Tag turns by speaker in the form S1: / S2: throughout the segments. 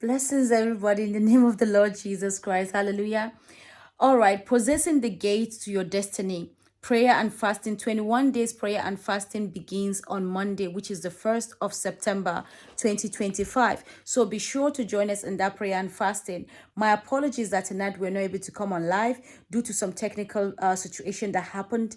S1: Blessings, everybody, in the name of the Lord Jesus Christ. Hallelujah. All right, possessing the gates to your destiny. Prayer and fasting. 21 days prayer and fasting begins on Monday, which is the 1st of September 2025. So be sure to join us in that prayer and fasting. My apologies that tonight we're not able to come on live due to some technical situation that happened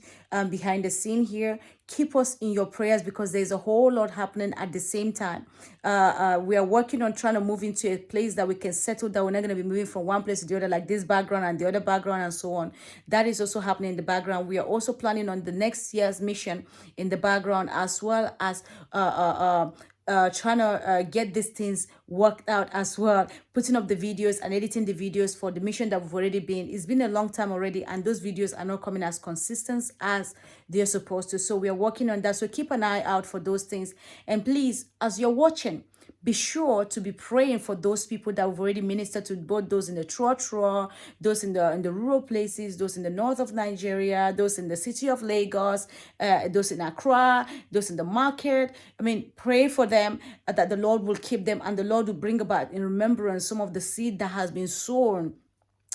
S1: behind the scene here. Keep us in your prayers because there's a whole lot happening at the same time. We are working on trying to move into a place that we can settle down. We're not going to be moving from one place to the other, like this background and the other background and so on. That is also happening in the background. We are also planning on the next year's mission in the background, as well as trying to get these things worked out as well, putting up the videos and editing the videos for the mission that we've already been. It's been a long time already, and those videos are not coming as consistent as they're supposed to. So we are working on that. So keep an eye out for those things. And please, as you're watching, be sure to be praying for those people that we've already ministered to, both those in the Trotro, those in the rural places, those in the north of Nigeria, those in the city of Lagos, those in Accra, those in the market. I mean, pray for them that the Lord will keep them and the Lord will bring about in remembrance some of the seed that has been sown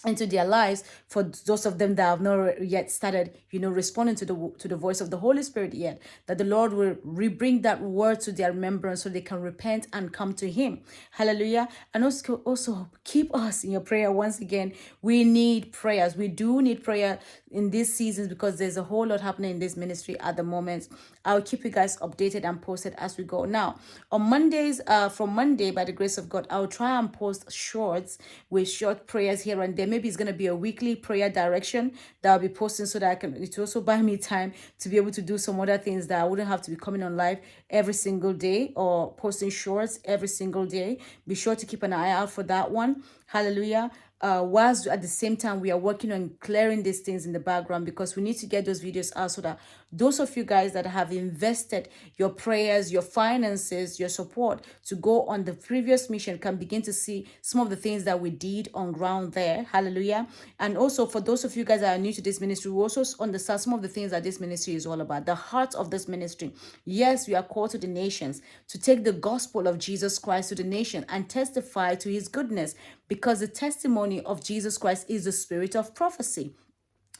S1: into their lives for those of them that have not yet started responding to the voice of the Holy Spirit yet, that the Lord will bring that word to their remembrance so they can repent and come to him. Hallelujah. And also keep us in your prayer. Once again, we need prayers. We do need prayer in these seasons because there's a whole lot happening in this ministry at the moment. I'll keep you guys updated and posted as we go. Now on Mondays, from Monday, by the grace of God, I'll try and post shorts with short prayers here and there. Maybe it's going to be a weekly prayer direction that I'll be posting so that it also buy me time to be able to do some other things that I wouldn't have to be coming on live every single day or posting shorts every single day. Be sure to keep an eye out for that one. Hallelujah. Whilst at the same time we are working on clearing these things in the background, because we need to get those videos out so that those of you guys that have invested your prayers, your finances, your support to go on the previous mission can begin to see some of the things that we did on ground there. Hallelujah. And also for those of you guys that are new to this ministry, we also understand some of the things that this ministry is all about, the heart of this ministry. Yes, we are called to the nations to take the gospel of Jesus Christ to the nation and testify to his goodness, because the testimony of Jesus Christ is the spirit of prophecy.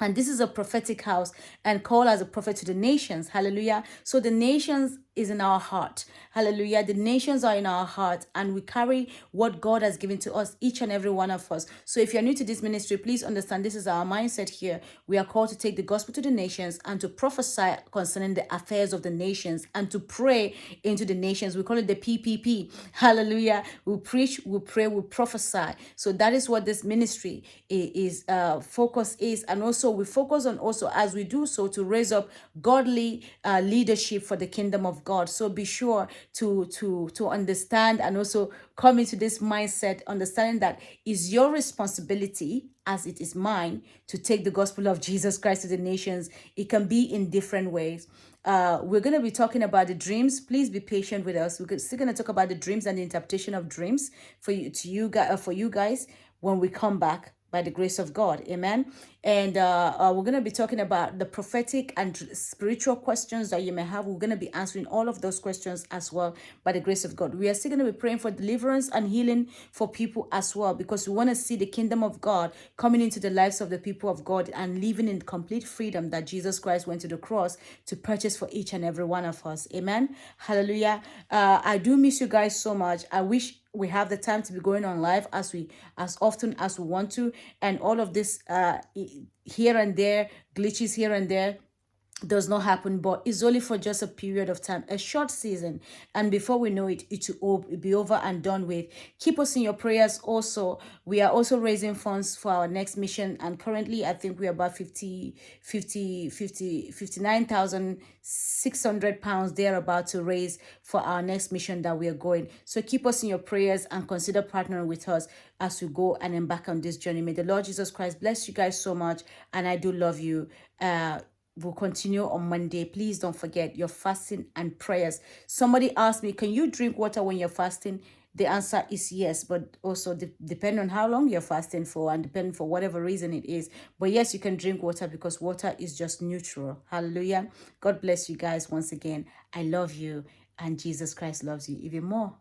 S1: And this is a prophetic house and call as a prophet to the nations. Hallelujah. So the nations is in our heart. Hallelujah. The nations are in our heart and we carry what God has given to us, each and every one of us. So if you're new to this ministry, please understand this is our mindset here. We are called to take the gospel to the nations and to prophesy concerning the affairs of the nations and to pray into the nations. We call it the PPP. Hallelujah. We preach, we pray, we prophesy. So that is what this ministry is focus is. And also we focus on also as we do so to raise up godly leadership for the kingdom of God. So be sure to understand and also come into this mindset, understanding that is your responsibility as it is mine to take the gospel of Jesus Christ to the nations. It can be in different ways. We're going to be talking about the dreams. Please be patient with us. We're still going to talk about the dreams and the interpretation of dreams for you guys when we come back, by the grace of God. Amen. And we're going to be talking about the prophetic and spiritual questions that you may have. We're going to be answering all of those questions as well, by the grace of God. We are still going to be praying for deliverance and healing for people as well, because we want to see the kingdom of God coming into the lives of the people of God and living in complete freedom that Jesus Christ went to the cross to purchase for each and every one of us. Amen. Hallelujah. I do miss you guys so much. I wish we have the time to be going on live as often as we want to, and all of this here and there, glitches here and there, does not happen, but it's only for just a period of time, a short season, and before we know it, it will be over and done with. Keep us in your prayers. Also, we are also raising funds for our next mission, and currently I think we're about 59,600 pounds they're about to raise for our next mission that we are going. So keep us in your prayers and consider partnering with us as we go and embark on this journey. May the Lord Jesus Christ bless you guys so much, and I do love you. We'll continue on Monday. Please don't forget your fasting and prayers. Somebody asked me, can you drink water when you're fasting? The answer is yes, but also depend on how long you're fasting for and depending for whatever reason it is. But yes, you can drink water because water is just neutral. Hallelujah. God bless you guys once again. I love you and Jesus Christ loves you even more.